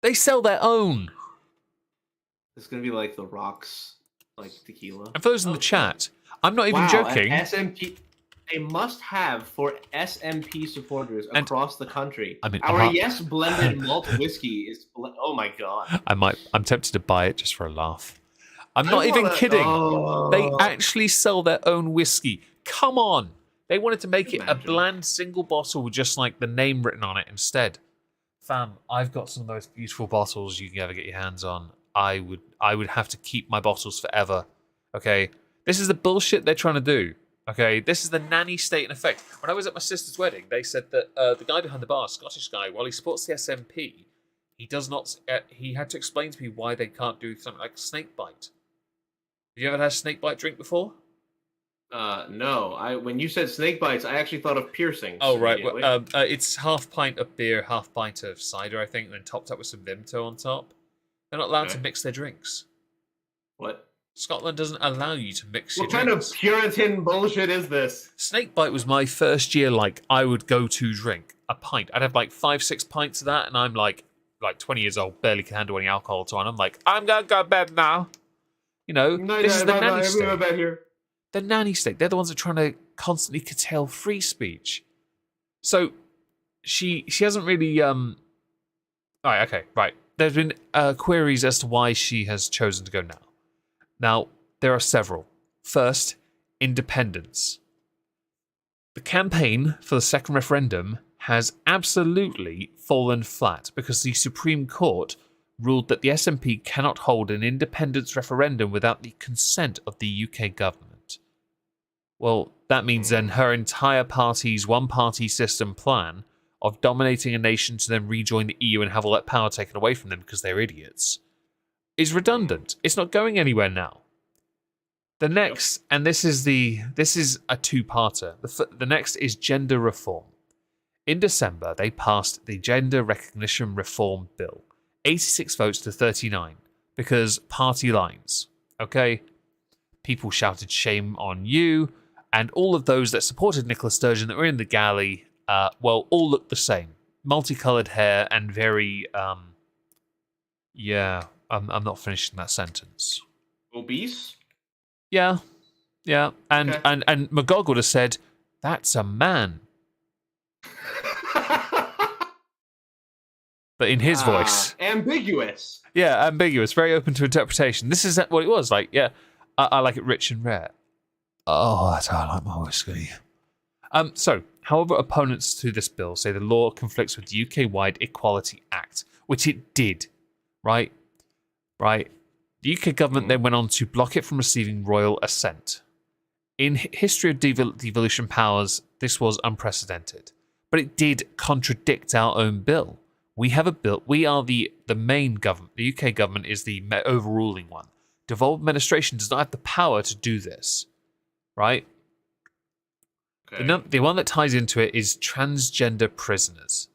They sell their own. It's going to be like the rocks, like tequila. And for those in the chat, I'm not even joking. SNP, a must-have for SNP supporters across the country. I mean, our Yes blended malt whiskey is. Oh my god! I'm tempted to buy it just for a laugh. I'm not even kidding. Oh. They actually sell their own whiskey. Come on! They wanted to make it a bland single bottle with just like the name written on it instead. Fam, I've got some of the most beautiful bottles you can ever get your hands on. I would have to keep my bottles forever. Okay, this is the bullshit they're trying to do. Okay, this is the nanny state in effect. When I was at my sister's wedding, they said that the guy behind the bar, Scottish guy, while he supports the SNP, he does not. He had to explain to me why they can't do something like snake bite. Have you ever had a snake bite drink before? No. When you said snake bites, I actually thought of piercings. Oh right, well, it's half pint of beer, half pint of cider, I think, and then topped up with some Vimto on top. They're not allowed to mix their drinks. What? Scotland doesn't allow you to mix your drinks. What kind of Puritan bullshit is this? Snakebite was my first year, like, I would go to drink a pint. I'd have like 5-6 pints of that, and I'm like 20 years old, barely can handle any alcohol at all, and I'm like, I'm gonna go to bed now. You know, this is the nanny state. The nanny state. They're the ones that are trying to constantly curtail free speech. So she hasn't really Alright, okay, right. there's been queries as to why she has chosen to go now. Now, there are several. First, independence. The campaign for the second referendum has absolutely fallen flat because the Supreme Court ruled that the SNP cannot hold an independence referendum without the consent of the UK government. Well, that means then her entire party's one-party system plan of dominating a nation to then rejoin the EU and have all that power taken away from them because they're idiots is redundant. It's not going anywhere now. The next, and this is a two-parter. The next is gender reform. In December, they passed the Gender Recognition Reform Bill, 86 votes to 39, because party lines. Okay, people shouted shame on you, and all of those that supported Nicola Sturgeon that were in the galley, all looked the same, multicolored hair and very, I'm not finishing that sentence. Obese. Yeah, and Okay. and Magog would have said, "That's a man," but in his voice. Ambiguous. Yeah, ambiguous, very open to interpretation. This is what it was like. Yeah, I like it rich and rare. Oh, that's how I like my whiskey. So, however, opponents to this bill say the law conflicts with the UK-wide Equality Act, which it did, right? The UK government then went on to block it from receiving royal assent. In history of devolution powers, this was unprecedented, but it did contradict our own bill. We have a bill. We are the main government. The UK government is the overruling one. Devolved administration does not have the power to do this, right? Okay. The one that ties into it is transgender prisoners.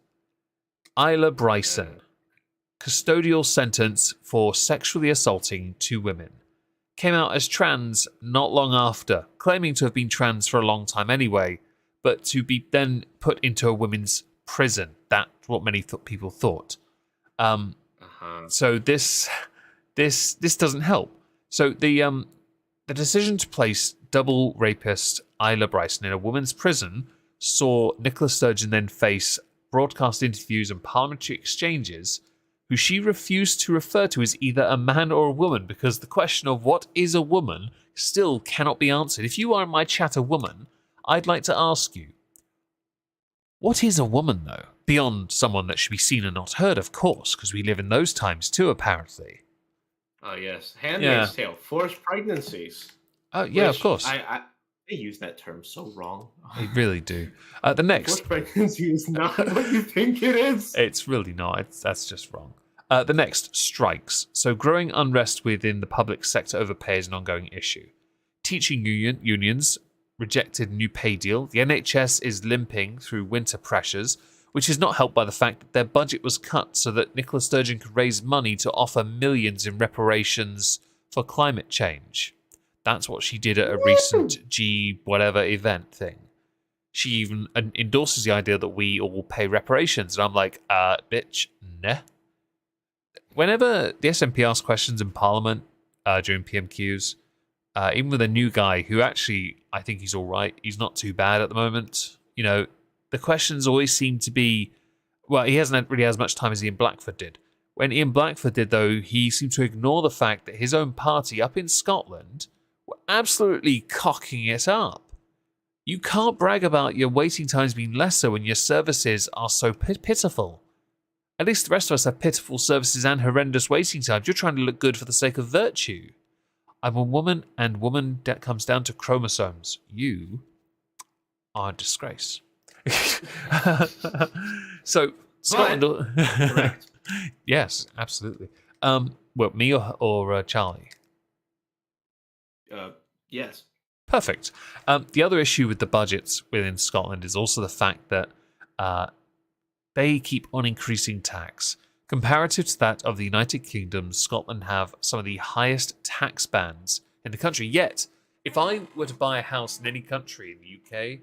Isla Bryson, custodial sentence for sexually assaulting 2 women. Came out as trans not long after, claiming to have been trans for a long time anyway, but to be then put into a women's prison. That's what many people thought. So this doesn't help. So the decision to place double rapist Isla Bryson in a women's prison saw Nicola Sturgeon then face broadcast interviews and parliamentary exchanges who she refused to refer to as either a man or a woman because the question of what is a woman still cannot be answered. If you are in my chat a woman, I'd like to ask you, what is a woman though? Beyond someone that should be seen and not heard, of course, because we live in those times too, apparently. Oh, yes. Handmaid's Tale. Forced pregnancies. Oh, yeah, of course. They use that term so wrong. They really do. The next. Forced pregnancy is not what you think it is. It's really not. That's just wrong. The next, strikes. So growing unrest within the public sector over pay is an ongoing issue. Teaching unions rejected new pay deal. The NHS is limping through winter pressures, which is not helped by the fact that their budget was cut so that Nicola Sturgeon could raise money to offer millions in reparations for climate change. That's what she did at a recent G-whatever event thing. She even endorses the idea that we all pay reparations. And I'm like, bitch, nah. Whenever the SNP asks questions in Parliament during PMQs, even with a new guy who actually, I think he's all right. He's not too bad at the moment. You know, the questions always seem to be, well, he hasn't really as much time as Ian Blackford did. When Ian Blackford did, though, he seemed to ignore the fact that his own party up in Scotland were absolutely cocking it up. You can't brag about your waiting times being lesser when your services are so pitiful. At least the rest of us have pitiful services and horrendous waiting times. You're trying to look good for the sake of virtue. I'm a woman, and woman that comes down to chromosomes. You are a disgrace. So, Scotland... Correct. Yes, absolutely. Me or Charlie? Yes. Perfect. The other issue with the budgets within Scotland is also the fact that they keep on increasing tax. Comparative to that of the United Kingdom, Scotland have some of the highest tax bands in the country. Yet, if I were to buy a house in any country in the UK,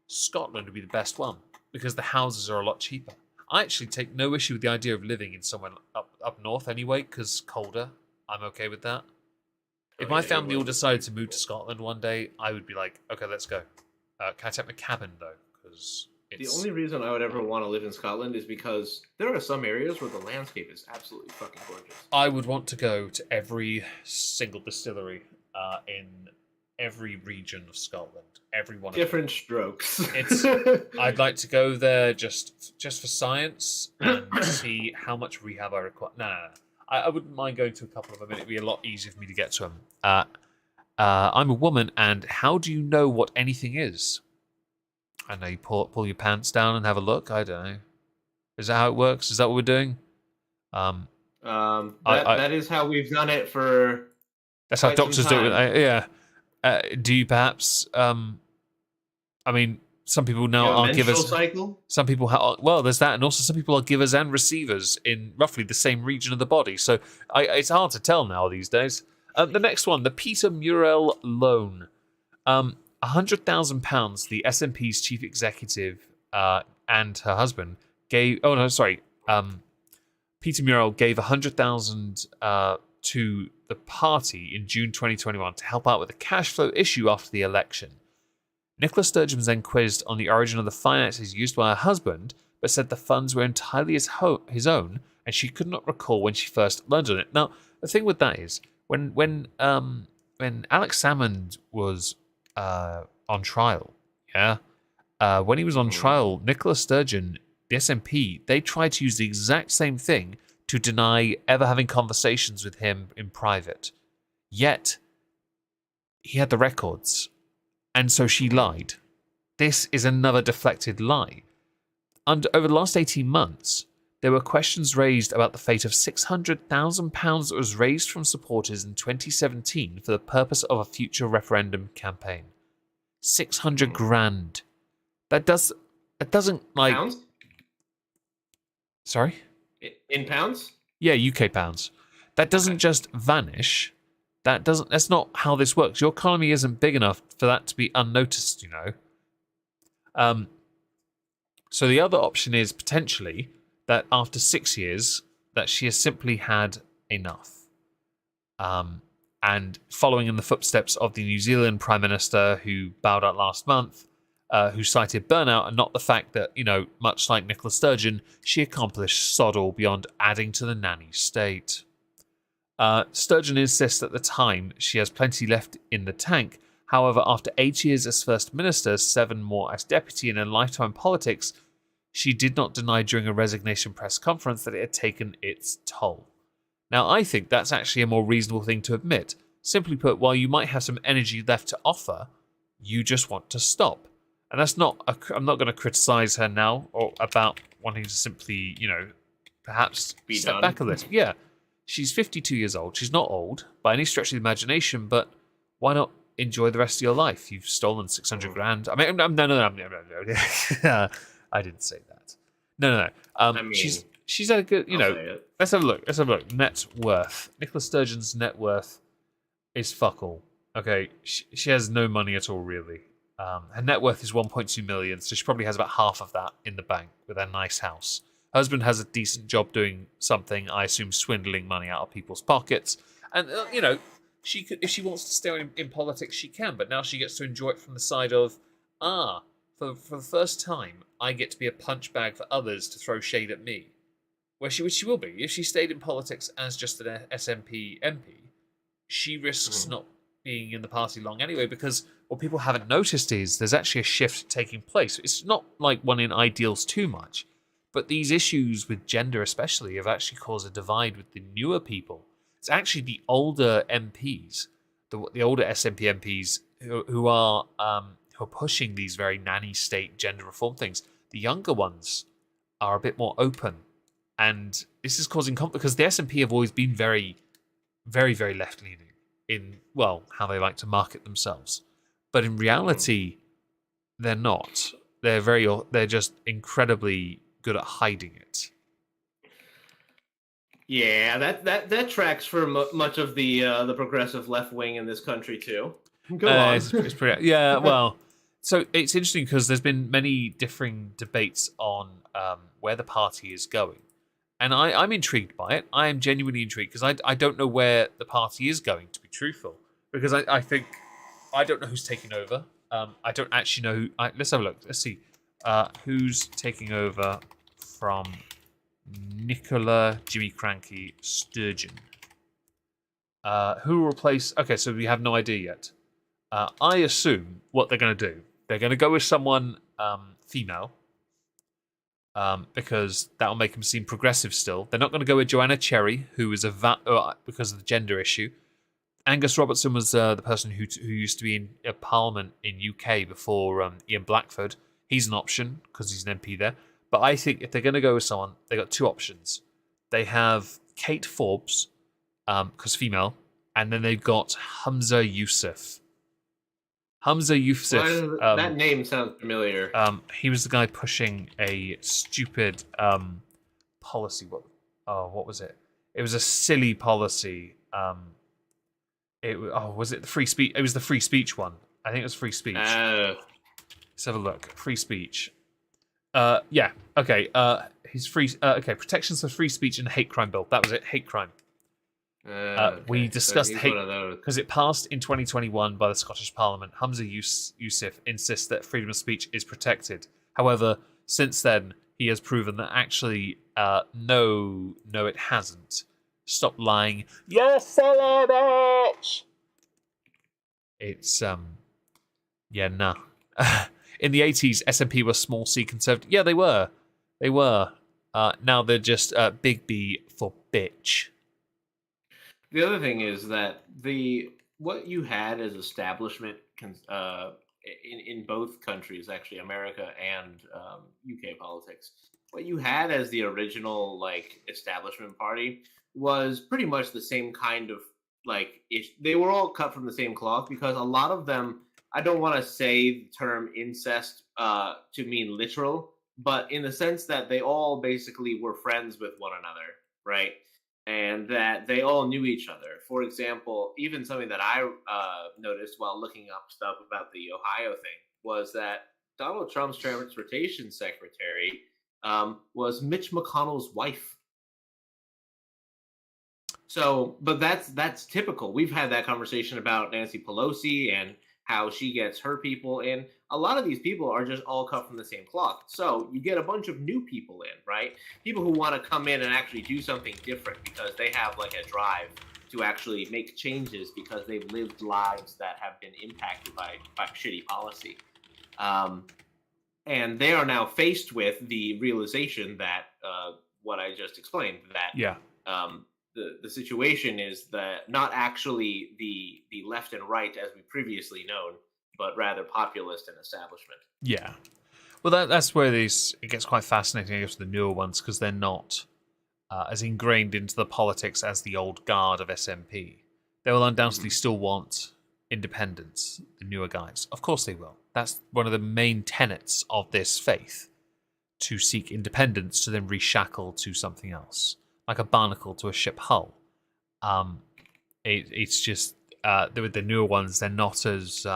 Scotland would be the best one because the houses are a lot cheaper. I actually take no issue with the idea of living in somewhere up north anyway, because colder. I'm okay with that. If my family all decided to move to Scotland one day, I would be like, okay, let's go. Can I take my cabin, though? Because The only reason I would ever want to live in Scotland is because there are some areas where the landscape is absolutely fucking gorgeous. I would want to go to every single distillery in every region of Scotland. Every one Different strokes. I'd like to go there just for science and see how much rehab I require. No. I wouldn't mind going to a couple of them. It'd be a lot easier for me to get to them. I'm a woman, and how do you know what anything is? I know you pull your pants down and have a look. I don't know. Is that how it works? Is that what we're doing? That is how we've done it for. That's how doctors do it. Yeah. Do you perhaps? I mean, some people now are givers. Cycle? Some people, well, there's that, and also some people are givers and receivers in roughly the same region of the body. So it's hard to tell now these days. The next one, the Peter Murrell loan. £100,000. The SNP's chief executive and her husband gave. Oh no, sorry. Peter Murrell gave £100,000 to the party in June 2021 to help out with a cash flow issue after the election. Nicola Sturgeon was then quizzed on the origin of the finances used by her husband, but said the funds were entirely his own, and she could not recall when she first learned on it. Now, the thing with that is, when Alex Salmond was on trial, when he was on trial, Nicola Sturgeon, the SNP, they tried to use the exact same thing to deny ever having conversations with him in private. Yet, he had the records. And so she lied. This is another deflected lie. And over the last 18 months, there were questions raised about the fate of £600,000 that was raised from supporters in 2017 for the purpose of a future referendum campaign. 600 grand. That doesn't like... Pounds? Sorry? In pounds? Yeah, UK pounds. That doesn't just vanish. That's not how this works. Your economy isn't big enough for that to be unnoticed, you know. So the other option is potentially that after 6 years that she has simply had enough. And following in the footsteps of the New Zealand Prime Minister who bowed out last month, who cited burnout and not the fact that, you know, much like Nicola Sturgeon, she accomplished sod all beyond adding to the nanny state. Sturgeon insists at the time she has plenty left in the tank. However, after 8 years as First Minister, 7 more as Deputy, and a lifetime in politics, she did not deny during a resignation press conference that it had taken its toll. Now, I think that's actually a more reasonable thing to admit. Simply put, while you might have some energy left to offer, you just want to stop. And that's not... I'm not going to criticise her now or about wanting to simply, you know, perhaps step back a little. Yeah. She's 52 years old. She's not old by any stretch of the imagination, but why not enjoy the rest of your life? You've stolen 600 grand. I mean, no. I didn't say that. No. I mean, she's had a good, you know. Let's have a look. Net worth. Nicola Sturgeon's net worth is fuck all. Okay, she has no money at all, really. Her net worth is 1.2 million, so she probably has about half of that in the bank with her nice house. Husband has a decent job doing something, I assume swindling money out of people's pockets. And, you know, she could, if she wants to stay in politics, she can. But now she gets to enjoy it from the side of, for the first time, I get to be a punch bag for others to throw shade at me. Which she will be. If she stayed in politics as just an SNP MP, she risks not being in the party long anyway, because what people haven't noticed is there's actually a shift taking place. It's not like one in ideals too much. But these issues with gender especially have actually caused a divide with the newer people. It's actually the older MPs, the older SNP MPs who are pushing these very nanny state gender reform things. The younger ones are a bit more open. And this is causing conflict because the SNP have always been very, very, very left-leaning in, well, how they like to market themselves. But in reality, they're not. They're just incredibly good at hiding it. Yeah, that tracks for much of the progressive left wing in this country too. Go on. It's pretty, yeah, well, so it's interesting because there's been many differing debates on where the party is going, and I'm intrigued by it. I am genuinely intrigued because I don't know where the party is going, to be truthful, because I think I don't know who's taking over. I don't actually know. Let's have a look. Let's see. Who's taking over from Nicola Jimmy Cranky Sturgeon? Who will replace... Okay, so we have no idea yet. I assume what they're going to do. They're going to go with someone female. Because that'll make him seem progressive still. They're not going to go with Joanna Cherry, who is because of the gender issue. Angus Robertson was the person who used to be in Parliament in UK before Ian Blackford. He's an option because he's an MP there. But I think if they're going to go with someone, they got two options. They have Kate Forbes, because female, and then they've got Hamza Youssef. Hamza Youssef. That name sounds familiar. He was the guy pushing a stupid policy. What was it? It was a silly policy. Was it the free speech? It was the free speech one. I think it was free speech. Let's have a look. Free speech. Yeah. Okay. His free. Okay. Protections for free speech and hate crime bill. That was it. Hate crime. Okay. We discussed so hate because it passed in 2021 by the Scottish Parliament. Hamza Youssef insists that freedom of speech is protected. However, since then he has proven that actually, no, it hasn't. Stop lying. Yes, silly bitch. It's yeah, nah. In the 80s, SNP were small C conservative. Yeah, they were. They were. Now they're just big B for bitch. The other thing is that what you had as establishment in both countries, actually America and UK politics, what you had as the original establishment party was pretty much the same kind of they were all cut from the same cloth, because a lot of them, I don't want to say the term incest to mean literal, but in the sense that they all basically were friends with one another, right? And that they all knew each other. For example, even something that I noticed while looking up stuff about the Ohio thing was that Donald Trump's transportation secretary was Mitch McConnell's wife. So, but that's typical. We've had that conversation about Nancy Pelosi and how she gets her people in. A lot of these people are just all cut from the same cloth. So you get a bunch of new people in, right? People who want to come in and actually do something different because they have a drive to actually make changes because they've lived lives that have been impacted by shitty policy. And they are now faced with the realization that what I just explained, that the situation is that not actually the left and right as we previously known, but rather populist and establishment. Yeah. Well, that's where it gets quite fascinating, I guess, the newer ones, because they're not as ingrained into the politics as the old guard of SNP. They will undoubtedly still want independence, the newer guys. Of course they will. That's one of the main tenets of this faith, to seek independence to then reshackle to something else, like a barnacle to a ship hull. It's just with the newer ones, they're not as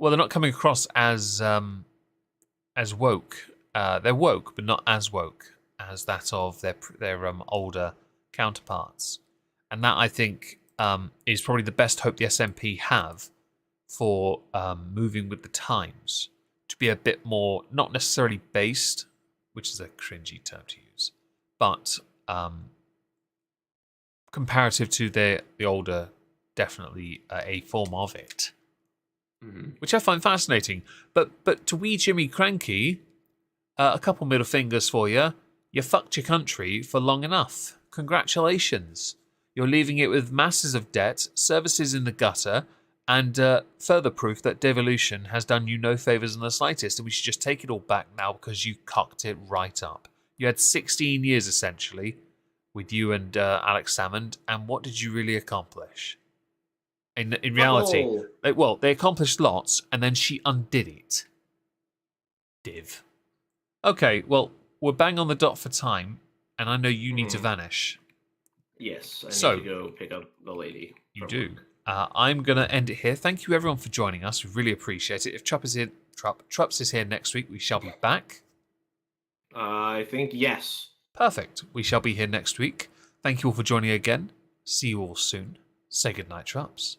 they're not coming across as woke. They're woke, but not as woke as that of their older counterparts. And that, I think, is probably the best hope the SNP have for moving with the times, to be a bit more, not necessarily based, which is a cringy term to use, but comparative to the older, definitely a form of it. Which I find fascinating. But to wee Jimmy Cranky, a couple middle fingers for you. You fucked your country for long enough. Congratulations. You're leaving it with masses of debt, services in the gutter, and further proof that devolution has done you no favours in the slightest, and we should just take it all back now because you cocked it right up. You had 16 years, essentially, with you and Alex Salmond, and what did you really accomplish? In reality, they accomplished lots, and then she undid it. Div. Okay, well, we're bang on the dot for time, and I know you need to vanish. Yes, I need to go pick up the lady. You do. I'm going to end it here. Thank you, everyone, for joining us. We really appreciate it. If Trups is here next week, we shall be back. I think yes. Perfect. We shall be here next week. Thank you all for joining again. See you all soon. Say goodnight, Trups.